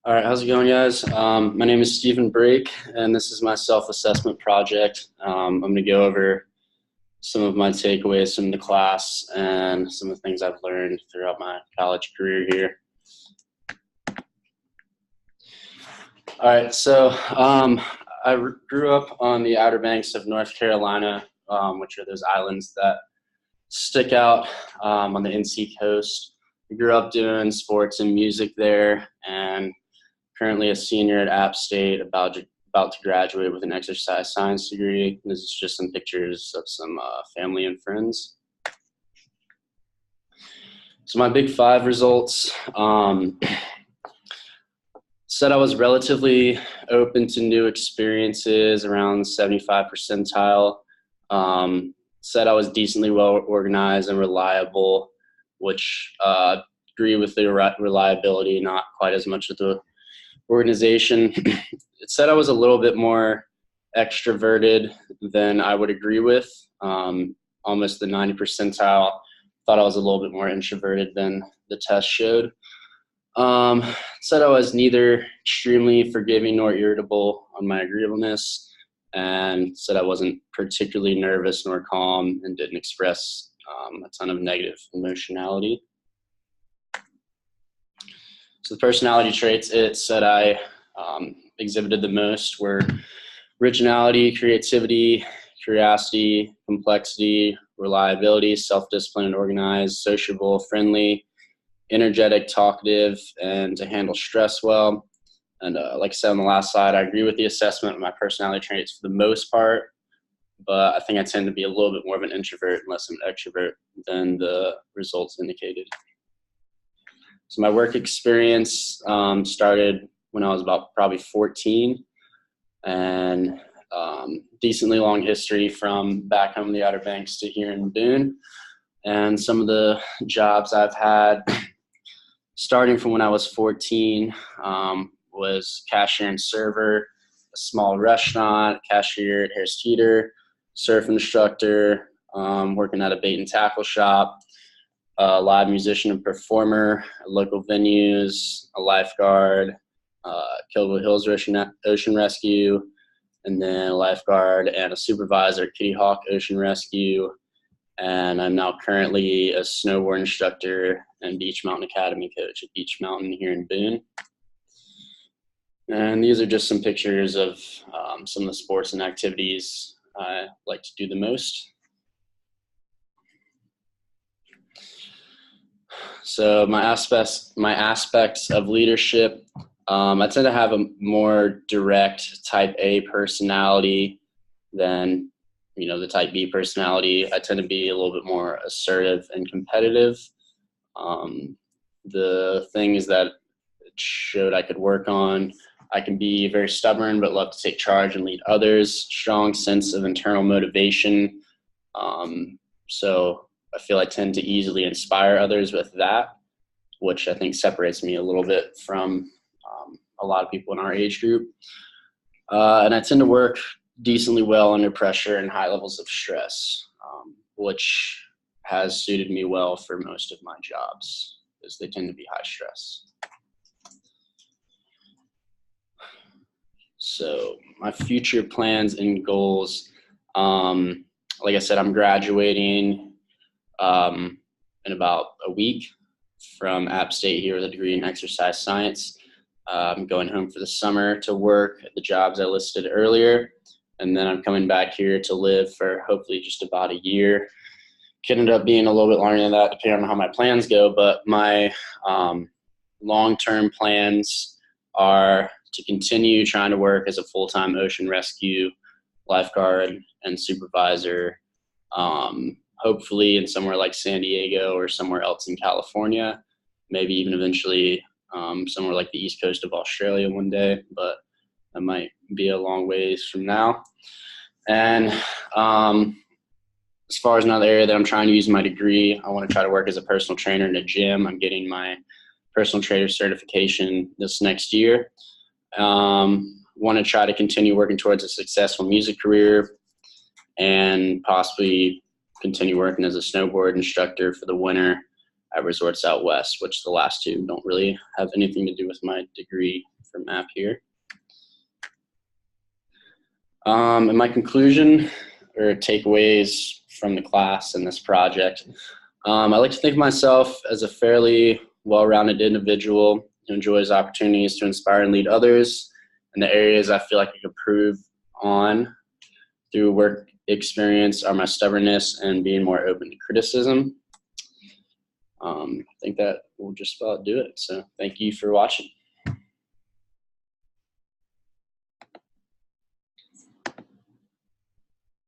All right, how's it going, guys? My name is Stephen Brake, and this is my self-assessment project. I'm going to go over some of my takeaways from the class and some of the things I've learned throughout my college career here. All right, so I grew up on the Outer Banks of North Carolina, which are those islands that stick out on the NC coast. I grew up doing sports and music there, and currently a senior at App State, about to graduate with an exercise science degree. This is just some pictures of some family and friends. So my Big Five results said I was relatively open to new experiences, around 75 percentile. Said I was decently well organized and reliable, which agree with the reliability, not quite as much of the organization. It said I was a little bit more extroverted than I would agree with, almost the 90 percentile. Thought I was a little bit more introverted than the test showed. Said I was neither extremely forgiving nor irritable on my agreeableness, and said I wasn't particularly nervous nor calm and didn't express a ton of negative emotionality. So the personality traits it said I exhibited the most were originality, creativity, curiosity, complexity, reliability, self-discipline and organized, sociable, friendly, energetic, talkative, and to handle stress well. And like I said on the last slide, I agree with the assessment of my personality traits for the most part, but I think I tend to be a little bit more of an introvert and less of an extrovert than the results indicated. So my work experience started when I was about probably 14, and decently long history from back home in the Outer Banks to here in Boone. And some of the jobs I've had starting from when I was 14 was cashier and server, a small restaurant, cashier at Harris Teeter, surf instructor, working at a bait and tackle shop, a live musician and performer at local venues, a lifeguard, Killable Hills Ocean Rescue, and then a lifeguard and a supervisor at Kitty Hawk Ocean Rescue. And I'm now currently a snowboard instructor and Beach Mountain Academy coach at Beach Mountain here in Boone. And these are just some pictures of some of the sports and activities I like to do the most. So my aspects of leadership, I tend to have a more direct type A personality than the type B personality. I tend to be a little bit more assertive and competitive. The things that it showed I could work on, I can be very stubborn but love to take charge and lead others. Strong sense of internal motivation. So I feel I tend to easily inspire others with that, which I think separates me a little bit from a lot of people in our age group. And I tend to work decently well under pressure and high levels of stress, which has suited me well for most of my jobs, because they tend to be high stress. So my future plans and goals, like I said, I'm graduating in about a week from App State here with a degree in exercise science. I'm going home for the summer to work at the jobs I listed earlier, and then I'm coming back here to live for hopefully just about a year. Could end up being a little bit longer than that depending on how my plans go, but my long-term plans are to continue trying to work as a full-time ocean rescue lifeguard and supervisor, hopefully in somewhere like San Diego or somewhere else in California, maybe even eventually somewhere like the East Coast of Australia one day, but that might be a long ways from now. And as far as another area that I'm trying to use my degree, I want to try to work as a personal trainer in a gym. I'm getting my personal trainer certification this next year. Want to try to continue working towards a successful music career and possibly continue working as a snowboard instructor for the winter at Resorts Out West, which the last two don't really have anything to do with my degree for MAP here. And my conclusion or takeaways from the class and this project, I like to think of myself as a fairly well-rounded individual who enjoys opportunities to inspire and lead others in the areas I feel like I could improve on through work experience are my stubbornness and being more open to criticism. I think that will just about do it. So thank you for watching.